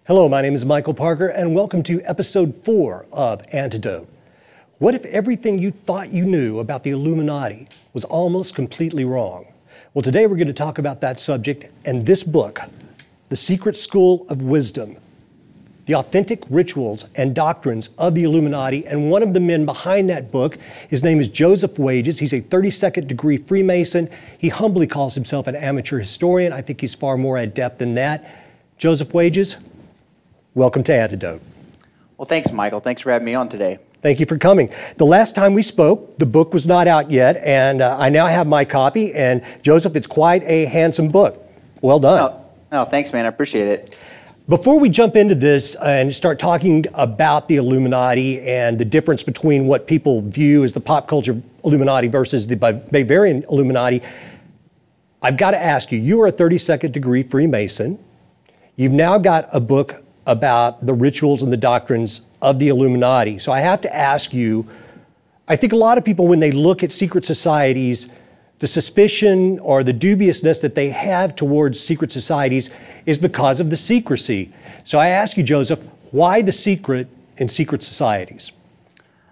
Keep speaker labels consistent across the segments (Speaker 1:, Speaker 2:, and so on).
Speaker 1: Hello, my name is Michael Parker, and welcome to episode 4 of Antidote. What if everything you thought you knew about the Illuminati was almost completely wrong? Well, today we're going to talk about that subject and this book, The Secret School of Wisdom, The Authentic Rituals and Doctrines of the Illuminati. And one of the men behind that book, his name is Josef Wäges. He's a 32nd degree Freemason. He humbly calls himself an amateur historian. I think he's far more adept than that. Josef Wäges, welcome to Antidote.
Speaker 2: Well, thanks, Michael. Thanks for having me on today.
Speaker 1: Thank you for coming. The last time we spoke, the book was not out yet, and I now have my copy. And Joseph, it's quite a handsome book. Well done.
Speaker 2: Oh, thanks, man. I appreciate it.
Speaker 1: Before we jump into this and start talking about the Illuminati and the difference between what people view as the pop culture Illuminati versus the Bavarian Illuminati, I've got to ask you, you are a 32nd degree Freemason. You've now got a book about the rituals and the doctrines of the Illuminati. So I have to ask you, I think a lot of people, when they look at secret societies, the suspicion or the dubiousness that they have towards secret societies is because of the secrecy. So I ask you, Joseph, why the secret in secret societies?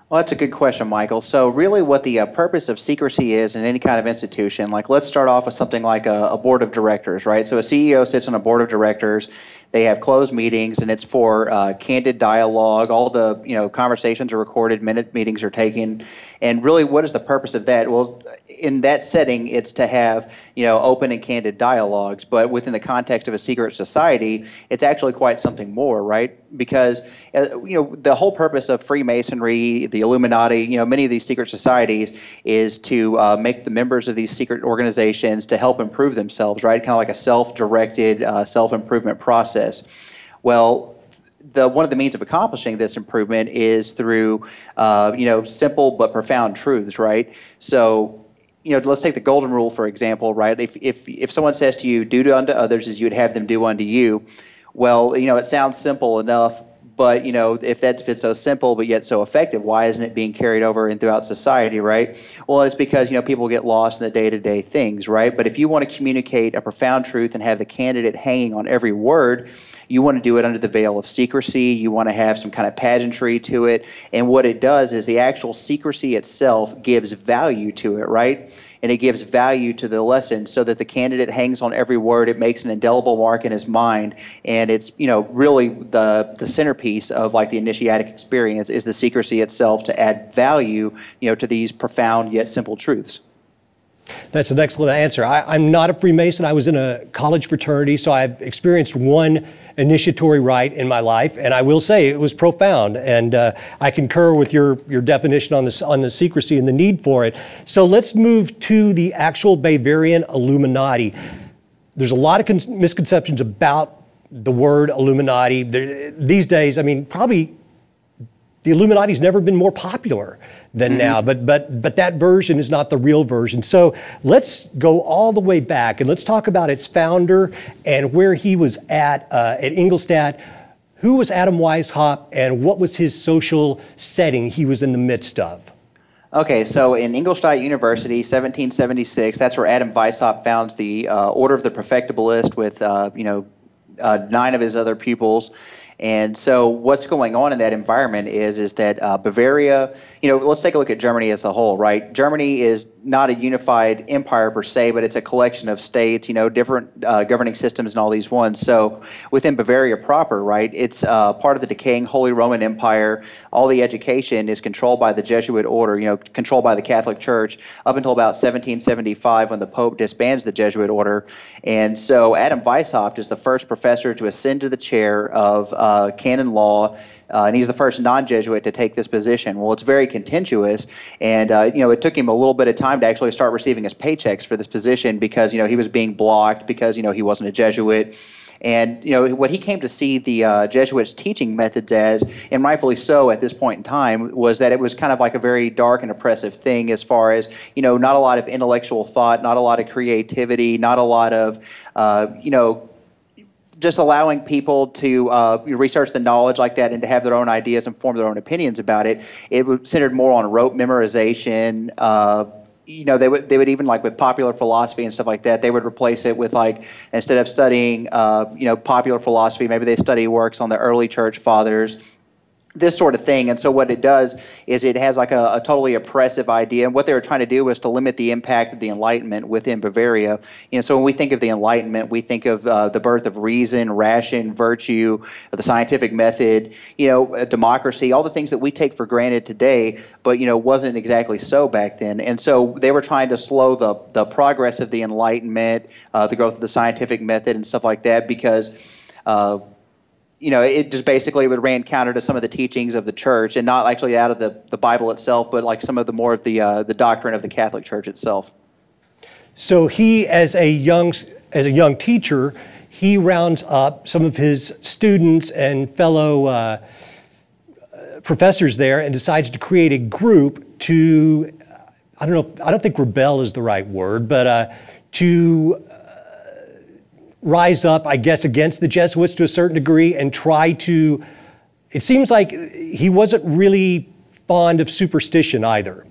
Speaker 2: Well, that's a good question, Michael. So really what the purpose of secrecy is in any kind of institution, like let's start off with something like a board of directors, right? So a CEO sits on a board of directors. They have closed meetings, and it's for candid dialogue. All the conversations are recorded, minute meetings are taken. And really, what is the purpose of that? Well, in that setting, it's to have open and candid dialogues. But within the context of a secret society, it's actually quite something more, right? Because the whole purpose of Freemasonry, the Illuminati, many of these secret societies, is to make the members of these secret organizations to help improve themselves, right? Kind of like a self-directed self-improvement process. Well, one of the means of accomplishing this improvement is through, simple but profound truths, right? So, let's take the golden rule, for example, right? If someone says to you, do unto others as you'd have them do unto you, well, it sounds simple enough, but, if it's so simple but yet so effective, why isn't it being carried over and throughout society, right? Well, it's because, people get lost in the day-to-day things, right? But if you want to communicate a profound truth and have the candidate hanging on every word, you want to do it under the veil of secrecy. You want to have some kind of pageantry to it. And what it does is the actual secrecy itself gives value to it, right? And it gives value to the lesson so that the candidate hangs on every word. It makes an indelible mark in his mind. And it's, really the centerpiece of like the initiatic experience is the secrecy itself to add value, to these profound yet simple truths.
Speaker 1: That's an excellent answer. I'm not a Freemason. I was in a college fraternity, so I've experienced one initiatory rite in my life, and I will say it was profound. And I concur with your definition on the secrecy and the need for it. So let's move to the actual Bavarian Illuminati. There's a lot of misconceptions about the word Illuminati. These days, I mean, probably the Illuminati's never been more popular than now, but that version is not the real version. So let's go all the way back and let's talk about its founder and where he was at Ingolstadt. Who was Adam Weishaupt and what was his social setting he was in the midst of?
Speaker 2: Okay, so in Ingolstadt University, 1776, that's where Adam Weishaupt founds the Order of the Perfectibilist with 9 of his other pupils. And so what's going on in that environment is that Bavaria, let's take a look at Germany as a whole, right? Germany is not a unified empire per se, but it's a collection of states, different governing systems and all these ones. So within Bavaria proper, right, it's part of the decaying Holy Roman Empire. All the education is controlled by the Jesuit order, controlled by the Catholic Church up until about 1775 when the Pope disbands the Jesuit order. And so Adam Weishaupt is the first professor to ascend to the chair of canon law, and he's the first non-Jesuit to take this position. Well, it's very contentious, and it took him a little bit of time to actually start receiving his paychecks for this position because he was being blocked because he wasn't a Jesuit. And what he came to see the Jesuits' teaching methods as, and rightfully so at this point in time, was that it was kind of like a very dark and oppressive thing as far as not a lot of intellectual thought, not a lot of creativity, not a lot of just allowing people to research the knowledge like that and to have their own ideas and form their own opinions about it. It was centered more on rote memorization, they would even like with popular philosophy and stuff like that, they would replace it with like, instead of studying, popular philosophy, maybe they study works on the early church fathers, this sort of thing. And so what it does is it has like a totally oppressive idea. And what they were trying to do was to limit the impact of the Enlightenment within Bavaria. So when we think of the Enlightenment, we think of the birth of reason, ration, virtue, the scientific method, democracy, all the things that we take for granted today, but, wasn't exactly so back then. And so they were trying to slow the progress of the Enlightenment, the growth of the scientific method and stuff like that, because it just basically would ran counter to some of the teachings of the church, and not actually out of the Bible itself, but like some of the more of the doctrine of the Catholic Church itself.
Speaker 1: So he, as a young teacher, he rounds up some of his students and fellow professors there and decides to create a group to, I don't think rebel is the right word, but to rise up, I guess, against the Jesuits to a certain degree and try to, it seems like he wasn't really fond of superstition either.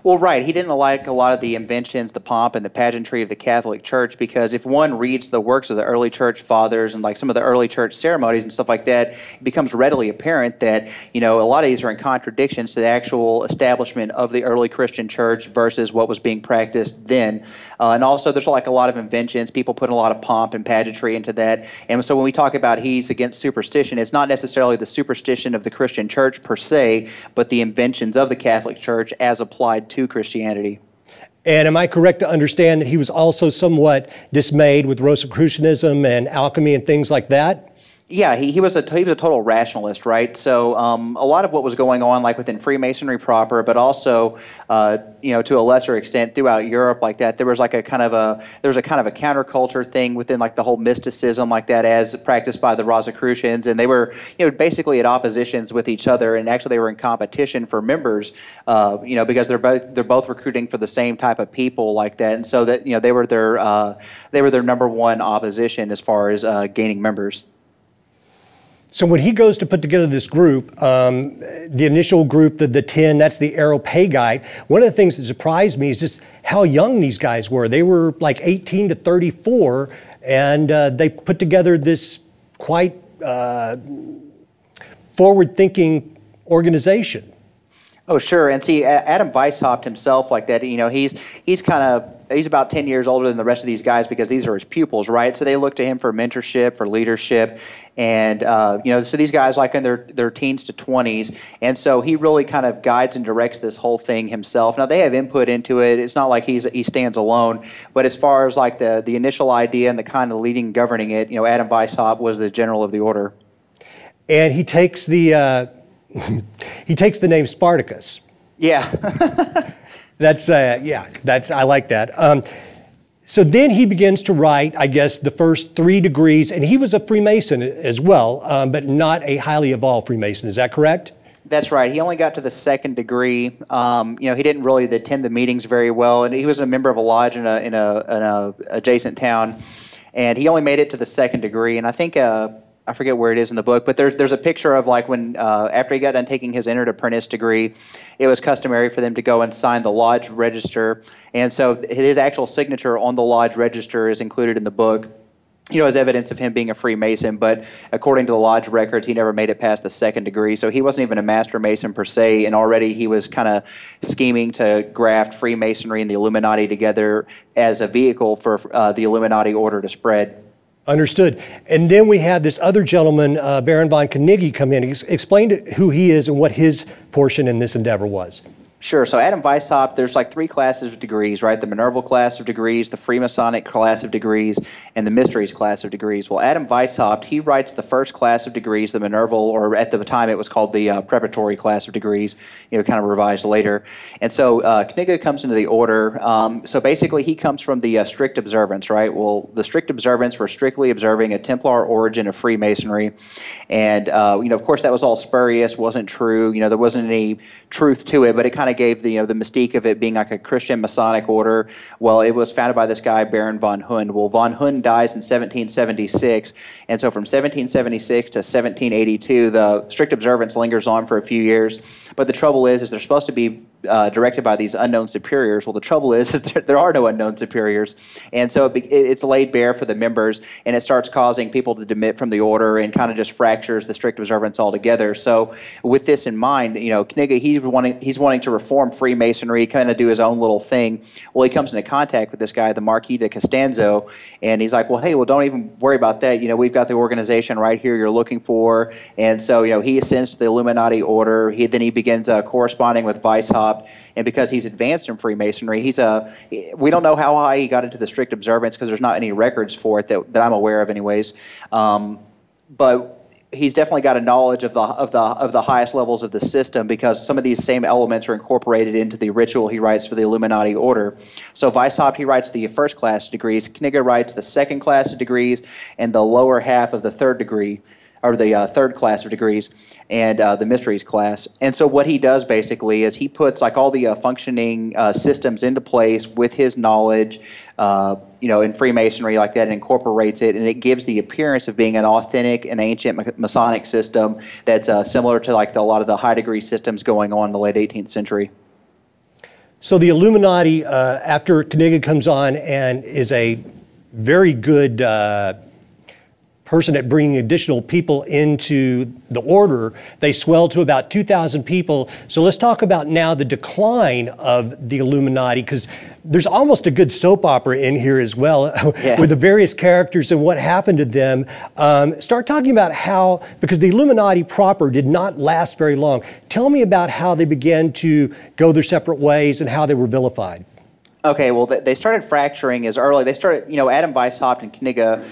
Speaker 2: Well, right. He didn't like a lot of the inventions, the pomp, and the pageantry of the Catholic Church, because if one reads the works of the early church fathers and like some of the early church ceremonies and stuff like that, it becomes readily apparent that, a lot of these are in contradictions to the actual establishment of the early Christian church versus what was being practiced then. And also there's like a lot of inventions. People put a lot of pomp and pageantry into that. And so when we talk about he's against superstition, it's not necessarily the superstition of the Christian church per se, but the inventions of the Catholic Church as applied to Christianity.
Speaker 1: And am I correct to understand that he was also somewhat dismayed with Rosicrucianism and alchemy and things like that?
Speaker 2: Yeah, he was a total rationalist, right? So a lot of what was going on, like within Freemasonry proper, but also to a lesser extent throughout Europe, like that, there was like a kind of a counterculture thing within like the whole mysticism, like that, as practiced by the Rosicrucians, and they were basically at oppositions with each other, and actually they were in competition for members, because they're both recruiting for the same type of people like that, and so that they were their number one opposition as far as gaining members.
Speaker 1: So when he goes to put together this group, the initial group, the 10, that's the Areopagite, one of the things that surprised me is just how young these guys were. They were like 18 to 34, and they put together this quite forward-thinking organization.
Speaker 2: Oh, sure. And see, Adam Weishaupt himself, like that, he's about 10 years older than the rest of these guys because these are his pupils, right? So they look to him for mentorship, for leadership. And, so these guys like in their teens to 20s. And so he really kind of guides and directs this whole thing himself. Now, they have input into it. It's not like he stands alone. But as far as like the initial idea and the kind of leading, governing it, Adam Weishaupt was the general of the order.
Speaker 1: And he takes the name Spartacus.
Speaker 2: Yeah.
Speaker 1: I like that. So then he begins to write, I guess, the first 3 degrees, and he was a Freemason as well, but not a highly evolved Freemason. Is that correct?
Speaker 2: That's right. He only got to the 2nd degree. He didn't really attend the meetings very well, and he was a member of a lodge in a adjacent town, and he only made it to the 2nd degree. And I think I forget where it is in the book, but there's a picture of like when after he got done taking his entered apprentice degree, it was customary for them to go and sign the lodge register, and so his actual signature on the lodge register is included in the book, as evidence of him being a Freemason. But according to the lodge records, he never made it past the 2nd degree, so he wasn't even a Master Mason per se, and already he was kind of scheming to graft Freemasonry and the Illuminati together as a vehicle for the Illuminati order to spread.
Speaker 1: Understood. And then we have this other gentleman, Baron von Knigge, come in. Explain who he is and what his portion in this endeavor was.
Speaker 2: Sure. So Adam Weishaupt, there's like 3 classes of degrees, right? The Minerval class of degrees, the Freemasonic class of degrees, and the Mysteries class of degrees. Well, Adam Weishaupt, he writes the first class of degrees, the Minerval, or at the time it was called the Preparatory class of degrees, kind of revised later. And so Knigge comes into the order. So basically he comes from the strict observance, right? Well, the strict observance were strictly observing a Templar origin of Freemasonry. And, of course, that was all spurious, wasn't true. There wasn't any truth to it, but it kind of gave the mystique of it being like a Christian Masonic order. Well, it was founded by this guy, Baron von Hund. Well, von Hund dies in 1776, and so from 1776 to 1782, the strict observance lingers on for a few years. But the trouble is they're supposed to be directed by these unknown superiors. Well, the trouble is there are no unknown superiors, and so it's laid bare for the members, and it starts causing people to demit from the order and kind of just fractures the strict observance altogether. So with this in mind, Knigge, he's wanting to reform Freemasonry, kind of do his own little thing. Well, he comes into contact with this guy, the Marquis de Costanzo, and he's like, well, hey, don't even worry about that. We've got the organization right here you're looking for. And so, he ascends to the Illuminati order. Then he begins corresponding with Weishaupt. And because he's advanced in Freemasonry, we don't know how high he got into the strict observance because there's not any records for it that I'm aware of anyways. But he's definitely got a knowledge of the highest levels of the system, because some of these same elements are incorporated into the ritual he writes for the Illuminati order. So Weishaupt, he writes the first class of degrees. Knigge writes the second class of degrees and the lower half of the third degree, or the third class of degrees, and the mysteries class. And so what he does basically is he puts like all the functioning systems into place with his knowledge, in Freemasonry like that, and incorporates it, and it gives the appearance of being an authentic and ancient Masonic system that's similar to like a lot of the high degree systems going on in the late 18th century.
Speaker 1: So the Illuminati, after Knigge comes on and is a very good person at bringing additional people into the order, they swell to about 2,000 people. So let's talk about now the decline of the Illuminati, because there's almost a good soap opera in here as well, with the various characters and what happened to them. Start talking about how, because the Illuminati proper did not last very long. Tell me about how they began to go their separate ways and how they were vilified.
Speaker 2: Okay, well, they started fracturing as early. They started, Adam Weishaupt and Knigge,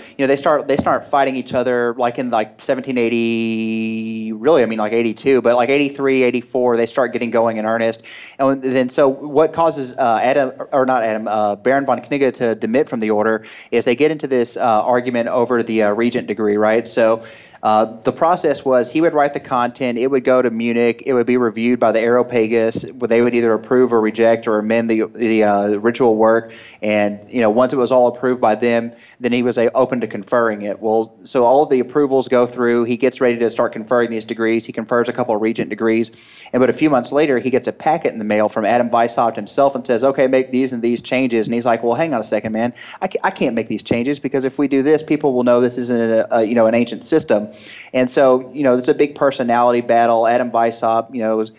Speaker 2: they start fighting each other like in like 1780, really, like 82, but like 83, 84, they start getting going in earnest. And then so what causes Baron von Knigge to demit from the order is they get into this argument over the regent degree, right? So the process was he would write the content, it would go to Munich, it would be reviewed by the Areopagus, they would either approve or reject or amend the ritual work, and once it was all approved by them, then he was open to conferring it. Well, so all of the approvals go through, he gets ready to start conferring these degrees, he confers a couple of regent degrees, but a few months later he gets a packet in the mail from Adam Weishaupt himself and says, okay, make these and these changes, and he's like, well, hang on a second, man, I can't make these changes, because if we do this, people will know this isn't an ancient system. And so, it's a big personality battle. Adam Weishaupt, was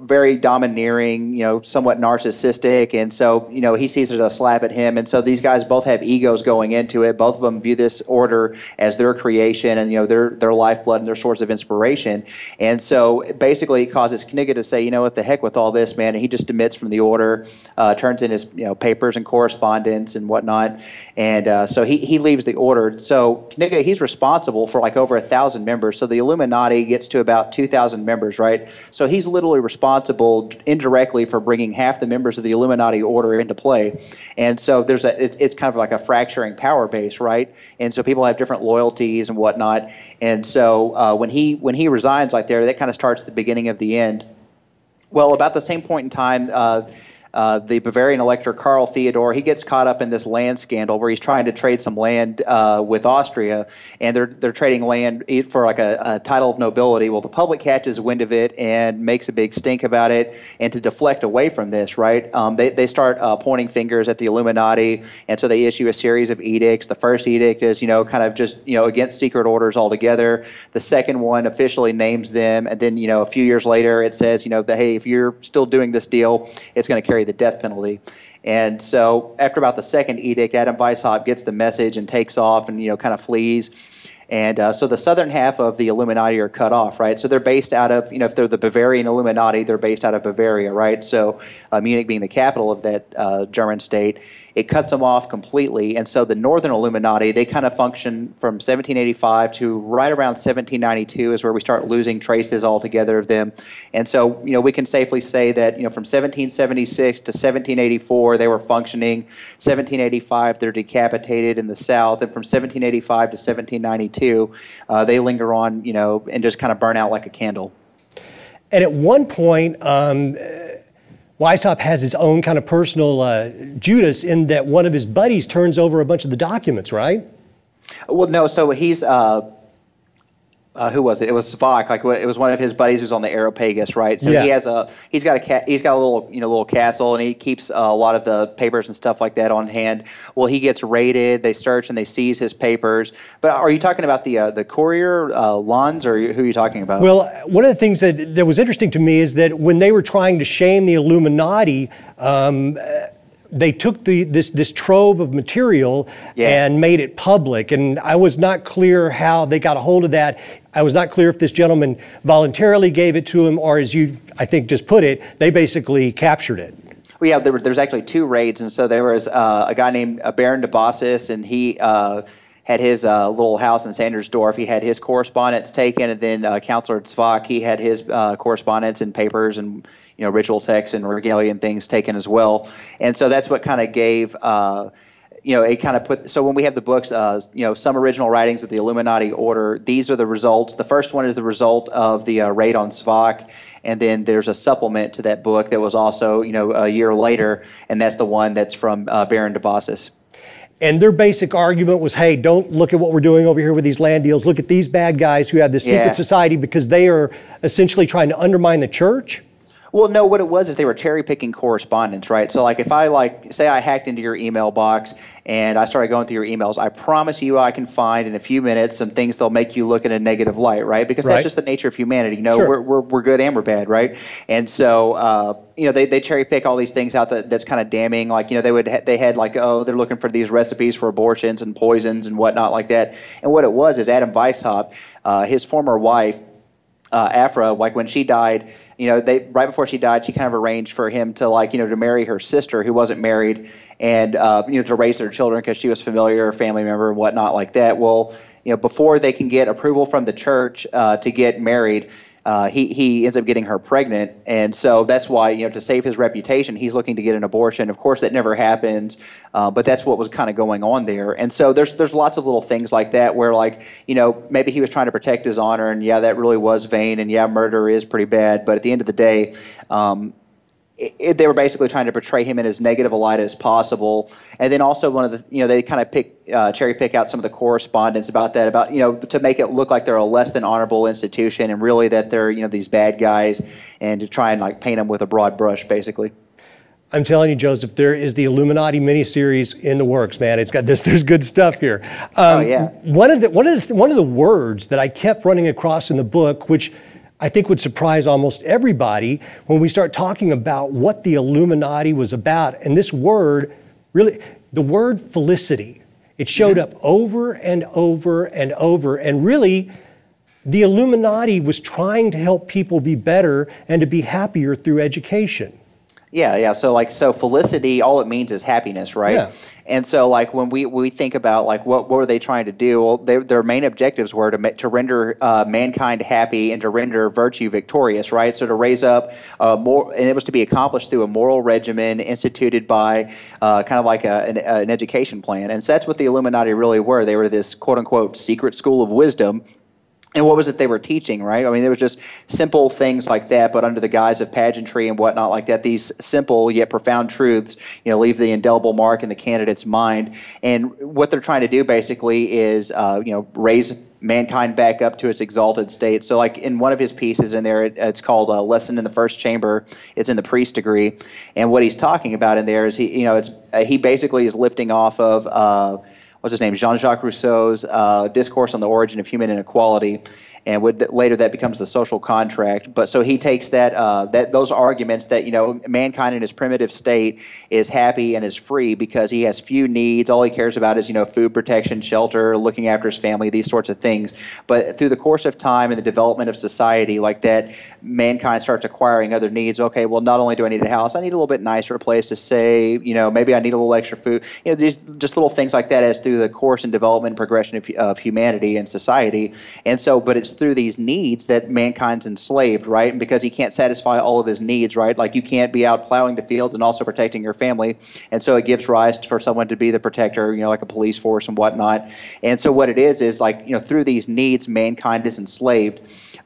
Speaker 2: very domineering, somewhat narcissistic, and so, he sees there's a slap at him, and so these guys both have egos going into it. Both of them view this order as their creation and, their lifeblood and their source of inspiration. And so basically it causes Knigge to say, what the heck with all this, man, and he just demits from the order, turns in his, papers and correspondence and whatnot, and so he leaves the order. So Knigge, he's responsible for like over 1,000 members, so the Illuminati gets to about 2,000 members, right? So he's literally responsible indirectly for bringing half the members of the Illuminati order into play. And so it's kind of like a fracturing power base, right? And so people have different loyalties and whatnot. And so when he resigns like there, that kind of starts the beginning of the end. Well, about the same point in time, the Bavarian elector Karl Theodor, he gets caught up in this land scandal where he's trying to trade some land with Austria, and they're trading land for like a title of nobility. Well, the public catches wind of it and makes a big stink about it, and to deflect away from this, right, they start pointing fingers at the Illuminati, and so they issue a series of edicts. The first edict is, kind of just, against secret orders altogether. The second one officially names them, and then, a few years later it says, that, hey, if you're still doing this deal, it's going to carry the death penalty. And so after about the second edict, Adam Weishaupt gets the message and takes off and, kind of flees. And so the southern half of the Illuminati are cut off, right? So they're based out of, if they're the Bavarian Illuminati, they're based out of Bavaria, right? So Munich being the capital of that German state, it cuts them off completely. And so the northern Illuminati, they kind of function from 1785 to right around 1792 is where we start losing traces altogether of them. And so, we can safely say that, from 1776 to 1784, they were functioning. 1785, they're decapitated in the south. And from 1785 to 1792, they linger on, and just kind of burn out like a candle.
Speaker 1: And at one point, Weishaupt has his own kind of personal Judas in that one of his buddies turns over a bunch of the documents, right?
Speaker 2: Well, no. So he's who was it? It was Svak. Like it was one of his buddies who's on the Areopagus, right? So
Speaker 1: Yeah.
Speaker 2: he's got a little little castle, and he keeps a lot of the papers and stuff like that on hand. Well, he gets raided. They search and they seize his papers. But are you talking about the courier Lons, or who are you talking about?
Speaker 1: Well, one of the things that was interesting to me is that when they were trying to shame the Illuminati, they took this trove of material and made it public. And I was not clear how they got a hold of that. I was not clear if this gentleman voluntarily gave it to him, or as you, I think, just put it, they basically captured it.
Speaker 2: Well, yeah, there's actually 2 raids. And so there was a guy named Baron de Bossis, and he had his little house in Sandersdorf. He had his correspondence taken, and then Counselor Zvak, he had his correspondence and papers and ritual texts and regalia and things taken as well. And so that's what kind of gave, it kind of put. So when we have the books, some original writings of the Illuminati order, these are the results. The first one is the result of the raid on Zvak. And then there's a supplement to that book that was also, a year later, and that's the one that's from Baron de Bossis.
Speaker 1: And their basic argument was, hey, don't look at what we're doing over here with these land deals. Look at these bad guys who have this secret society, because they are essentially trying to undermine the church.
Speaker 2: Well, no, what it was is they were cherry-picking correspondence, right? So, like, if I, say I hacked into your email box and I started going through your emails, I promise you I can find in a few minutes some things that'll make you look in a negative light, right? Because that's just the nature of humanity.
Speaker 1: Sure.
Speaker 2: We're good and we're bad, right? And so, they cherry-pick all these things out that's kind of damning. Like, they had like, oh, they're looking for these recipes for abortions and poisons and whatnot like that. And what it was is Adam Weishaupt, his former wife, Afra, like when she died, right before she died, she kind of arranged for him to to marry her sister who wasn't married, and to raise their children because she was familiar, family member, and whatnot like that. Well, before they can get approval from the church to get married, he ends up getting her pregnant, and so that's why to save his reputation, he's looking to get an abortion. Of course, that never happens, but that's what was kind of going on there. And so there's lots of little things like that where maybe he was trying to protect his honor, and that really was vain, and murder is pretty bad. But at the end of the day, they were basically trying to portray him in as negative a light as possible. And then also one of the, they kind of cherry pick out some of the correspondence about that, to make it look like they're a less than honorable institution, and really that they're, these bad guys, and to try and paint them with a broad brush, basically.
Speaker 1: I'm telling you, Joseph, there is the Illuminati miniseries in the works, man. It's got this. There's good stuff here. One of the words that I kept running across in the book, which I think would surprise almost everybody when we start talking about what the Illuminati was about. And this word, really, the word felicity, it showed up over and over and over. And really, the Illuminati was trying to help people be better and to be happier through education.
Speaker 2: Yeah. So felicity, all it means is happiness, right?
Speaker 1: Yeah.
Speaker 2: And so when we think about what were they trying to do? Well, their main objectives were to render mankind happy and to render virtue victorious, right? So to raise up more, and it was to be accomplished through a moral regimen instituted by kind of like an education plan. And so that's what the Illuminati really were. They were this quote unquote secret school of wisdom. And what was it they were teaching, right? I mean, there was just simple things like that, but under the guise of pageantry and whatnot like that, these simple yet profound truths, leave the indelible mark in the candidate's mind. And what they're trying to do basically is, raise mankind back up to its exalted state. So in one of his pieces in there, it's called Lesson in the First Chamber. It's in the priest degree. And what he's talking about in there is he basically is lifting off of, what's his name, Jean-Jacques Rousseau's Discourse on the Origin of Human Inequality, and later that becomes the social contract. But so he takes those arguments that mankind in his primitive state is happy and is free because he has few needs. All he cares about is food, protection, shelter, looking after his family, these sorts of things. But through the course of time and the development of society like that, mankind starts acquiring other needs. Okay, well, not only do I need a house, I need a little bit nicer place to stay. Maybe I need a little extra food. These just little things like that as through the course and development and progression of humanity and society. And so, but it's through these needs that mankind's enslaved, right? And because he can't satisfy all of his needs, right? Like you can't be out plowing the fields and also protecting your family. And so it gives rise for someone to be the protector, like a police force and whatnot. And so what it is through these needs, mankind is enslaved.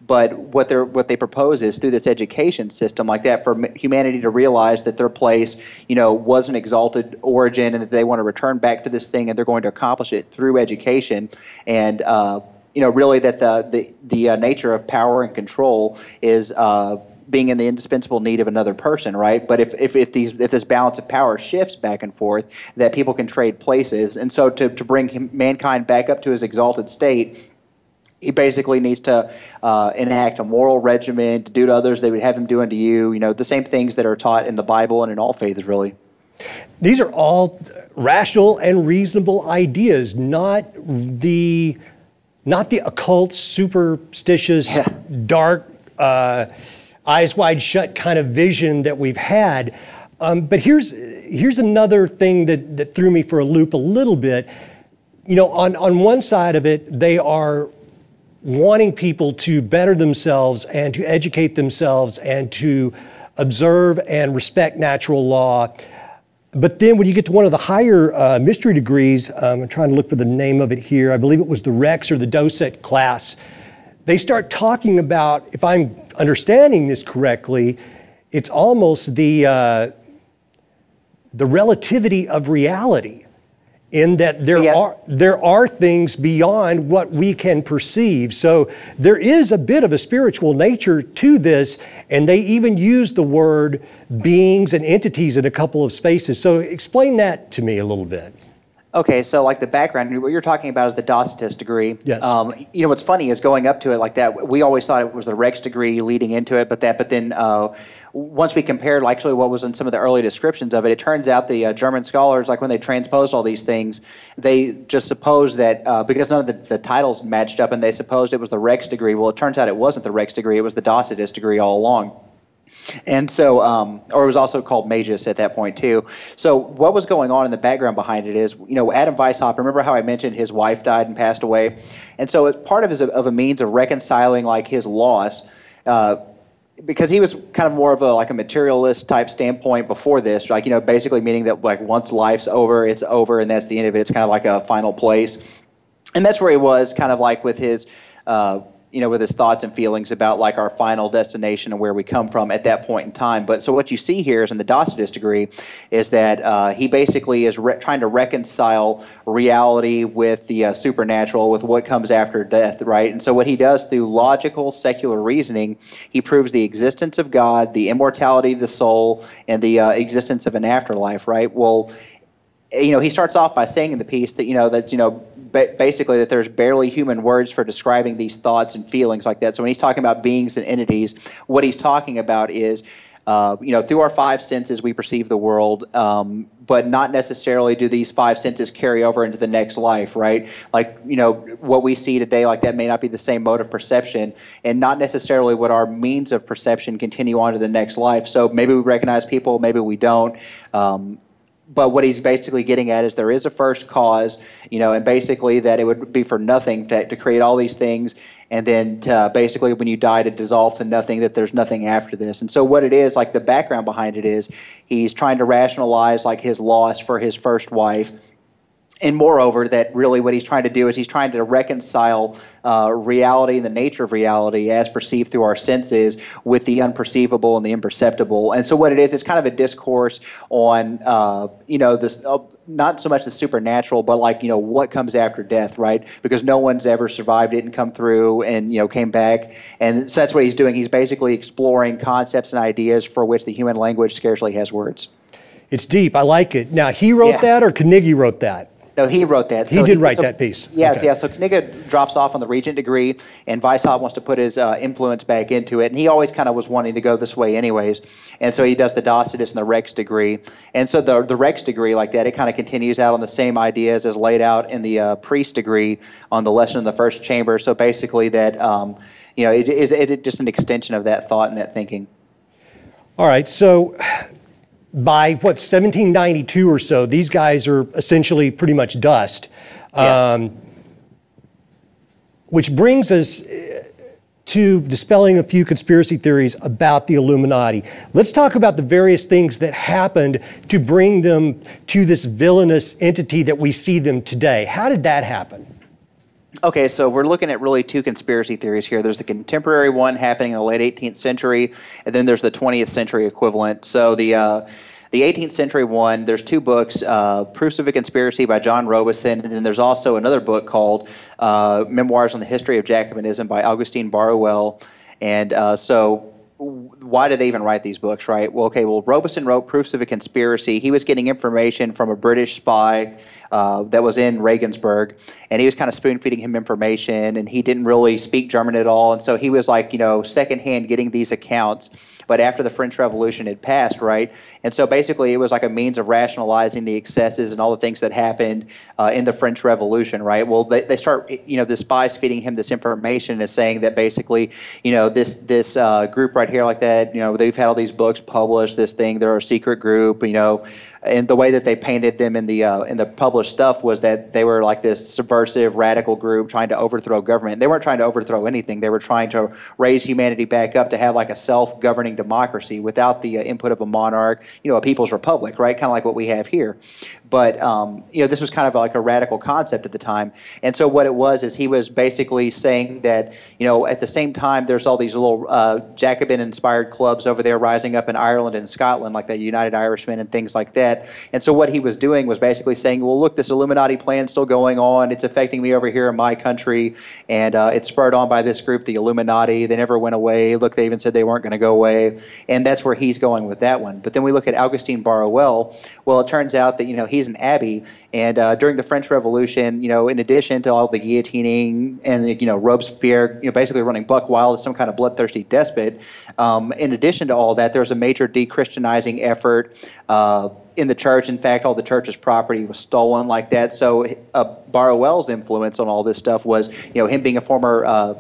Speaker 2: But what they propose is through this education system like that for humanity to realize that their place, was an exalted origin and that they want to return back to this thing and they're going to accomplish it through education. And really that the nature of power and control is being in the indispensable need of another person, right? But if this balance of power shifts back and forth, that people can trade places, and so to bring mankind back up to his exalted state, he basically needs to enact a moral regimen to do to others they would have him do unto you. The same things that are taught in the Bible and in all faiths, really.
Speaker 1: These are all rational and reasonable ideas, not the occult, superstitious, dark, eyes wide shut kind of vision that we've had. But here's another thing that threw me for a loop a little bit. On one side of it, they are wanting people to better themselves and to educate themselves and to observe and respect natural law. But then when you get to one of the higher mystery degrees, I'm trying to look for the name of it here, I believe it was the Rex or the Docet class, they start talking about, if I'm understanding this correctly, it's almost the relativity of reality, in that there are things beyond what we can perceive. So there is a bit of a spiritual nature to this, and they even use the word beings and entities in a couple of spaces. So explain that to me a little bit.
Speaker 2: Okay, so like the background, what you're talking about is the Docetist degree.
Speaker 1: Yes.
Speaker 2: What's funny is going up to it like that, we always thought it was the Rex degree leading into it, but then once we compared actually what was in some of the early descriptions of it, it turns out the German scholars, like when they transposed all these things, they just supposed that because none of the titles matched up, and they supposed it was the Rex degree. Well, it turns out it wasn't the Rex degree, it was the Docetist degree all along. And so, or it was also called Magus at that point too. So what was going on in the background behind it is, Adam Weishaupt, remember how I mentioned his wife died and passed away? And so it's part of a means of reconciling like his loss, because he was kind of more of a materialist type standpoint before this, basically meaning that like once life's over, it's over, and that's the end of it. It's kind of like a final place. And that's where he was kind of like with his with his thoughts and feelings about like our final destination and where we come from at that point in time. But so what you see here is in the Docetist degree is that he basically is trying to reconcile reality with the supernatural, with what comes after death, right? And so what he does through logical, secular reasoning, he proves the existence of God, the immortality of the soul, and the existence of an afterlife, right? Well, he starts off by saying in the piece that, basically that there's barely human words for describing these thoughts and feelings like that. So when he's talking about beings and entities, what he's talking about is, through our five senses we perceive the world, but not necessarily do these five senses carry over into the next life, right? Like, what we see today, like that may not be the same mode of perception, and not necessarily what our means of perception continue on to the next life. So maybe we recognize people, maybe we don't. But what he's basically getting at is there is a first cause, and basically that it would be for nothing to create all these things, and then to basically when you die to dissolve to nothing, that there's nothing after this. And so what it is, like the background behind it is, he's trying to rationalize like his loss for his first wife. And moreover, that really what he's trying to do is he's trying to reconcile reality and the nature of reality as perceived through our senses with the unperceivable and the imperceptible. And so what it is, it's kind of a discourse on, this not so much the supernatural, but like, what comes after death, right? Because no one's ever survived it and come through and, came back. And so that's what he's doing. He's basically exploring concepts and ideas for which the human language scarcely has words.
Speaker 1: It's deep. I like it. Now, he wrote that or Carnegie wrote that?
Speaker 2: No, he wrote that.
Speaker 1: He did write that piece.
Speaker 2: Yes,
Speaker 1: okay.
Speaker 2: Yeah. So Carnegie drops off on the Regent degree, and Weishaupt wants to put his influence back into it, and he always kind of was wanting to go this way anyways. And so he does the Docetist and the Rex degree. And so the Rex degree, like that, it kind of continues out on the same ideas as laid out in the priest degree on the lesson in the first chamber. So basically that, it's just an extension of that thought and that thinking.
Speaker 1: All right, so by 1792 or so, these guys are essentially pretty much dust. Which brings us to dispelling a few conspiracy theories about the Illuminati. Let's talk about the various things that happened to bring them to this villainous entity that we see them today. How did that happen?
Speaker 2: Okay, so we're looking at really two conspiracy theories here. There's the contemporary one happening in the late 18th century, and then there's the 20th century equivalent. So the The 18th century one, there's two books, Proofs of a Conspiracy by John Robeson, and then there's also another book called Memoirs on the History of Jacobinism by Augustine Barruel. And so why did they even write these books, right? Well, okay, well, Robeson wrote Proofs of a Conspiracy. He was getting information from a British spy that was in Regensburg, and he was kind of spoon-feeding him information, and he didn't really speak German at all, and so he was like, secondhand getting these accounts. But after the French Revolution had passed, right? And so basically it was like a means of rationalizing the excesses and all the things that happened in the French Revolution, right? Well, they start, the spies feeding him this information is saying that basically, this group right here like that, they've had all these books published, this thing, they're a secret group, and the way that they painted them in the published stuff was that they were like this subversive, radical group trying to overthrow government. They weren't trying to overthrow anything. They were trying to raise humanity back up to have like a self-governing democracy without the input of a monarch, a people's republic, right? Kind of like what we have here. But, this was kind of like a radical concept at the time. And so what it was is he was basically saying that, at the same time, there's all these little Jacobin-inspired clubs over there rising up in Ireland and Scotland, like the United Irishmen and things like that. And so what he was doing was basically saying, well, look, this Illuminati plan's still going on. It's affecting me over here in my country. And it's spurred on by this group, the Illuminati. They never went away. Look, they even said they weren't going to go away. And that's where he's going with that one. But then we look at Augustine Barruel. Well, it turns out that, he's an abbé, and during the French Revolution, in addition to all the guillotining and Robespierre, basically running buck wild as some kind of bloodthirsty despot, in addition to all that, there was a major de-Christianizing effort in the church. In fact, all the church's property was stolen like that. So Barruel's influence on all this stuff was, him being a former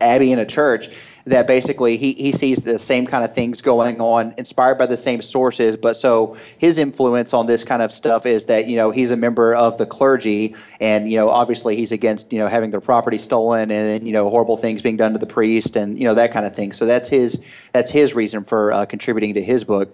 Speaker 2: abbé in a church, that basically he sees the same kind of things going on, inspired by the same sources, but so his influence on this kind of stuff is that, he's a member of the clergy, and, obviously he's against, having their property stolen and, horrible things being done to the priest and, that kind of thing. So that's his reason for contributing to his book.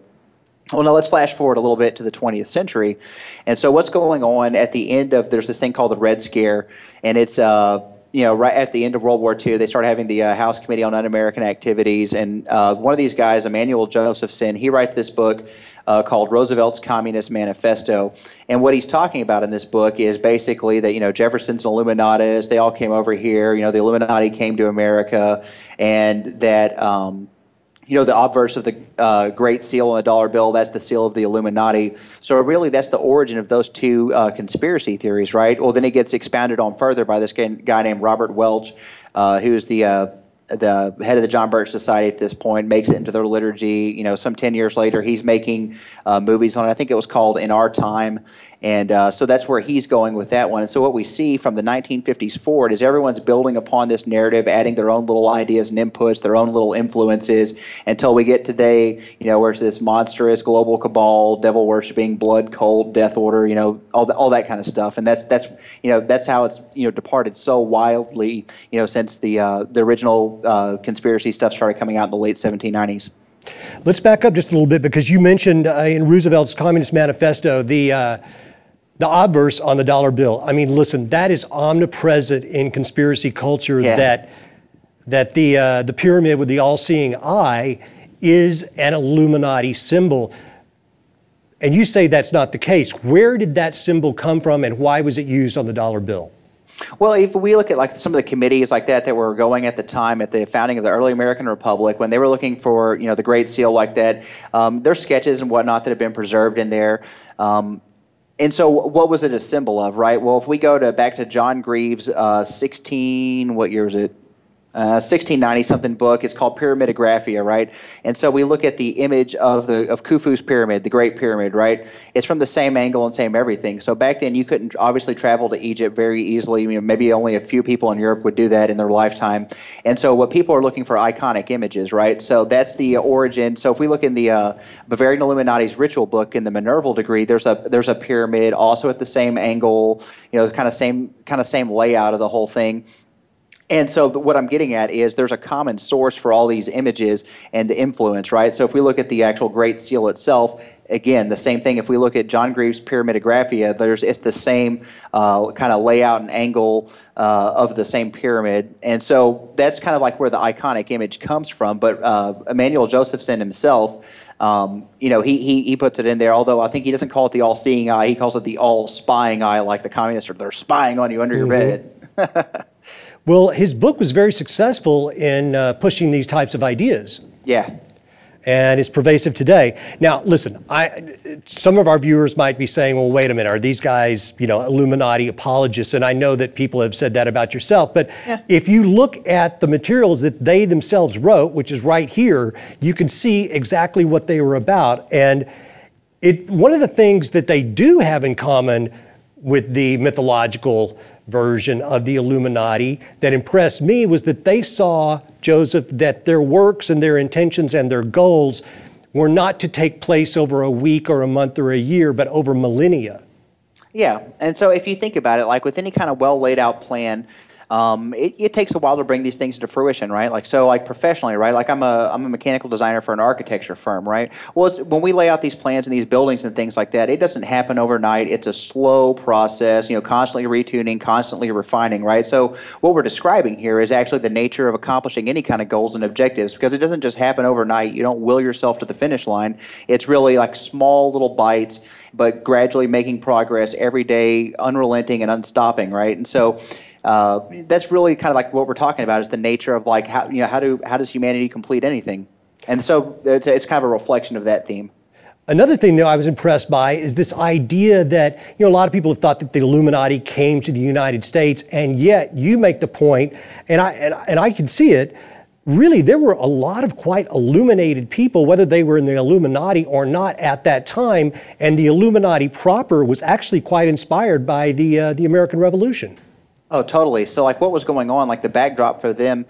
Speaker 2: Well, now let's flash forward a little bit to the 20th century. And so what's going on at the end of, there's this thing called the Red Scare, and it's, right at the end of World War II, they started having the House Committee on Un-American Activities, and one of these guys, Emanuel Josephson, he writes this book called Roosevelt's Communist Manifesto. And what he's talking about in this book is basically that, Jefferson's Illuminatis, they all came over here, the Illuminati came to America, and that, the obverse of the Great Seal on the dollar bill, that's the seal of the Illuminati. So really that's the origin of those two conspiracy theories, right? Well, then it gets expounded on further by this guy named Robert Welch, who's the head of the John Birch Society at this point, makes it into their liturgy. Some 10 years later, he's making movies on it. I think it was called In Our Time. And so that's where he's going with that one. And so what we see from the 1950s forward is everyone's building upon this narrative, adding their own little ideas and inputs, their own little influences, until we get today, where it's this monstrous global cabal, devil worshipping, blood cult, death order, all that kind of stuff. And that's how it's departed so wildly, since the original conspiracy stuff started coming out in the late 1790s.
Speaker 1: Let's back up just a little bit, because you mentioned in Roosevelt's Communist Manifesto the obverse on the dollar bill. I mean, listen, that is omnipresent in conspiracy culture. Yeah. That the pyramid with the all-seeing eye is an Illuminati symbol. And you say that's not the case. Where did that symbol come from, and why was it used on the dollar bill?
Speaker 2: Well, if we look at like some of the committees like that were going at the time at the founding of the early American Republic, when they were looking for the Great Seal like that, there's sketches and whatnot that have been preserved in there. And so what was it a symbol of, right? Well, if we go back to John Greaves' 1690-something book, it's called Pyramidographia, right? And so we look at the image of Khufu's pyramid, the Great Pyramid, right? It's from the same angle and same everything. So back then you couldn't obviously travel to Egypt very easily. Maybe only a few people in Europe would do that in their lifetime. And so what people are looking for iconic images, right? So that's the origin. So if we look in the Bavarian Illuminati's ritual book in the Minerval degree, there's a pyramid also at the same angle, kind of same layout of the whole thing. And so what I'm getting at is there's a common source for all these images and influence, right? So if we look at the actual Great Seal itself, again, the same thing. If we look at John Greaves' Pyramidographia, it's the same kind of layout and angle of the same pyramid. And so that's kind of like where the iconic image comes from. But Emanuel Josephson himself, he puts it in there, although I think he doesn't call it the all-seeing eye. He calls it the all-spying eye, like the communists are, they're spying on you under your bed.
Speaker 1: Well, his book was very successful in pushing these types of ideas.
Speaker 2: Yeah.
Speaker 1: And it's pervasive today. Now, listen, some of our viewers might be saying, well, wait a minute, are these guys, Illuminati apologists? And I know that people have said that about yourself, but if you look at the materials that they themselves wrote, which is right here, you can see exactly what they were about. And one of the things that they do have in common with the mythological version of the Illuminati that impressed me was that they saw, Joseph, that their works and their intentions and their goals were not to take place over a week or a month or a year, but over millennia.
Speaker 2: Yeah, and so if you think about it, like with any kind of well laid out plan, it takes a while to bring these things into fruition, right? Like professionally, right? Like I'm a mechanical designer for an architecture firm, right? Well, when we lay out these plans and these buildings and things like that, it doesn't happen overnight. It's a slow process, constantly retuning, constantly refining, right? So what we're describing here is actually the nature of accomplishing any kind of goals and objectives, because it doesn't just happen overnight. You don't will yourself to the finish line. It's really like small little bites, but gradually making progress every day, unrelenting and unstopping, right? And so that's really kind of like what we're talking about, is the nature of like how does humanity complete anything, and so it's kind of a reflection of that theme.
Speaker 1: Another thing that I was impressed by is this idea that a lot of people have thought that the Illuminati came to the United States, and yet you make the point, and I can see it. Really, there were a lot of quite illuminated people, whether they were in the Illuminati or not at that time, and the Illuminati proper was actually quite inspired by the American Revolution.
Speaker 2: Oh, totally. So like what was going on, like the backdrop for them,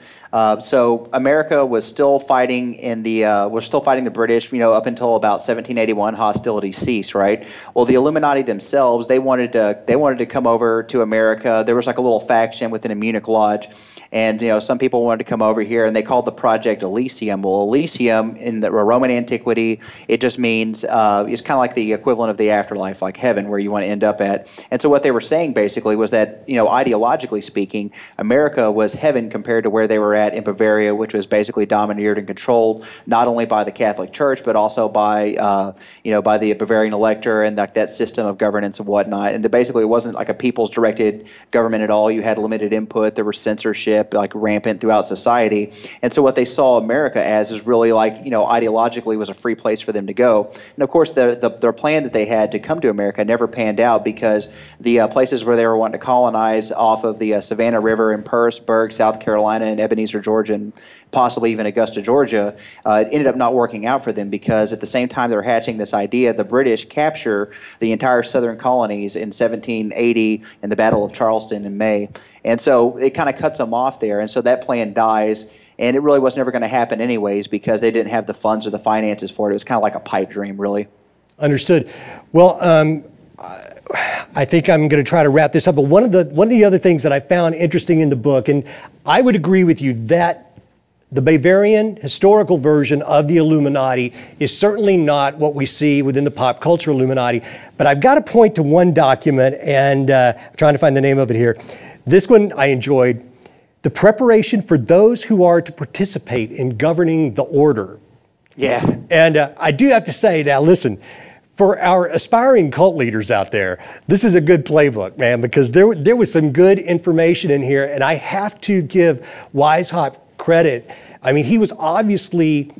Speaker 2: so America was still fighting the British, up until about 1781, hostilities ceased, right? Well, the Illuminati themselves, they wanted to come over to America. There was like a little faction within a Munich lodge. And some people wanted to come over here, and they called the project Elysium. Well, Elysium in the Roman antiquity, it just means it's kind of like the equivalent of the afterlife, like heaven, where you want to end up at. And so what they were saying basically was that ideologically speaking, America was heaven compared to where they were at in Bavaria, which was basically domineered and controlled not only by the Catholic Church but also by by the Bavarian elector and that system of governance and whatnot. And basically it wasn't like a people's directed government at all. You had limited input. There was censorship like rampant throughout society. And so what they saw America as is really like, ideologically was a free place for them to go. And of course, their plan that they had to come to America never panned out, because the places where they were wanting to colonize off of the Savannah River in Pearisburg, South Carolina, and Ebenezer, Georgia, and possibly even Augusta, Georgia, it ended up not working out for them, because at the same time they were hatching this idea, the British capture the entire southern colonies in 1780 in the Battle of Charleston in May. And so it kind of cuts them off there, and so that plan dies, and it really was never going to happen anyways, because they didn't have the funds or the finances for it. It was kind of like a pipe dream, really. Understood.
Speaker 1: Well, I think I'm going to try to wrap this up, but one of the other things that I found interesting in the book, and I would agree with you that the Bavarian historical version of the Illuminati is certainly not what we see within the pop culture Illuminati, but I've got to point to one document, and I'm trying to find the name of it here. This one I enjoyed. The preparation for those who are to participate in governing the order.
Speaker 2: Yeah.
Speaker 1: And I do have to say, now listen, for our aspiring cult leaders out there, this is a good playbook, man, because there was some good information in here, and I have to give Weishaupt credit. I mean, he was obviously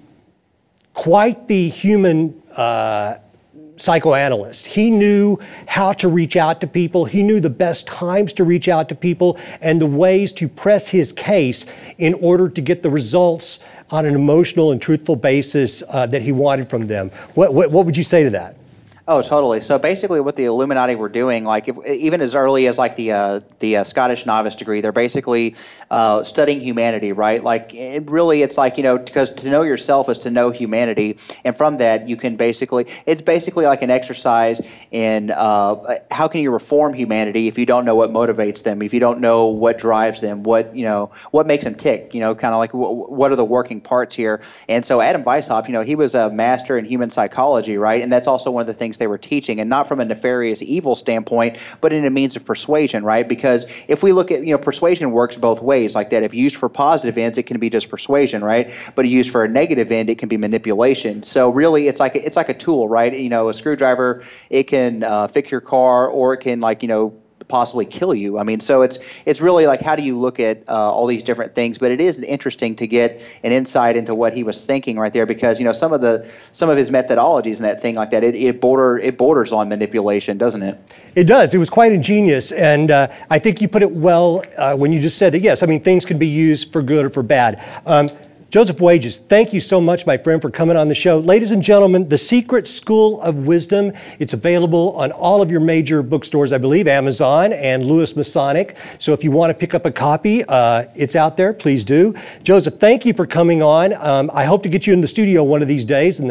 Speaker 1: quite the human psychoanalyst. He knew how to reach out to people. He knew the best times to reach out to people and the ways to press his case in order to get the results on an emotional and truthful basis that he wanted from them. What would you say to that?
Speaker 2: Oh, totally. So basically what the Illuminati were doing, like even as early as like the Scottish novice degree, they're basically studying humanity, right? Like it's like, because to know yourself is to know humanity. And from that, you can it's basically like an exercise in how can you reform humanity if you don't know what motivates them, if you don't know what drives them, what makes them tick, kind of like what are the working parts here. And so Adam Weishaupt, he was a master in human psychology, right? And that's also one of the things they were teaching, and not from a nefarious evil standpoint, but in a means of persuasion, right? Because if we look at, persuasion works both ways like that. If used for positive ends, it can be just persuasion, right? But used for a negative end, it can be manipulation. So really, it's like a tool, right? A screwdriver, it can fix your car, or it can possibly kill you. I mean, so it's really like, how do you look at all these different things? But it is interesting to get an insight into what he was thinking right there, because some of his methodologies and that thing like that, it borders on manipulation, doesn't it?
Speaker 1: It does. It was quite ingenious, and I think you put it well when you just said that. Yes, I mean, things can be used for good or for bad. Josef Wäges, thank you so much, my friend, for coming on the show. Ladies and gentlemen, The Secret School of Wisdom. It's available on all of your major bookstores, I believe, Amazon and Lewis Masonic. So if you want to pick up a copy, it's out there. Please do. Josef, thank you for coming on. I hope to get you in the studio one of these days in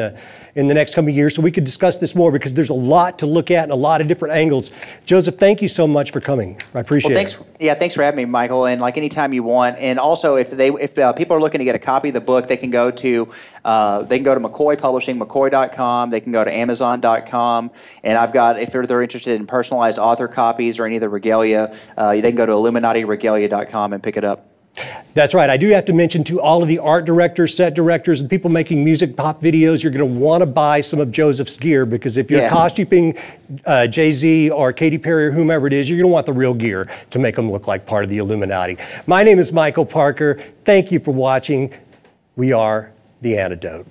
Speaker 1: the next coming years so we could discuss this more, because there's a lot to look at and a lot of different angles. Josef, thank you so much for coming. I appreciate it.
Speaker 2: Yeah, thanks for having me, Michael. And like anytime you want. And also, if people are looking to get a copy of the book, they can go to McCoy Publishing, McCoy.com. They can go to Amazon.com. And I've got, if they're interested in personalized author copies or any of the regalia, they can go to IlluminatiRegalia.com and pick it up.
Speaker 1: That's right. I do have to mention to all of the art directors, set directors, and people making music pop videos, you're going to want to buy some of Josef's gear, because if you're costuming Jay-Z or Katy Perry or whomever it is, you're going to want the real gear to make them look like part of the Illuminati. My name is Michael Parker. Thank you for watching. We are The Antidote.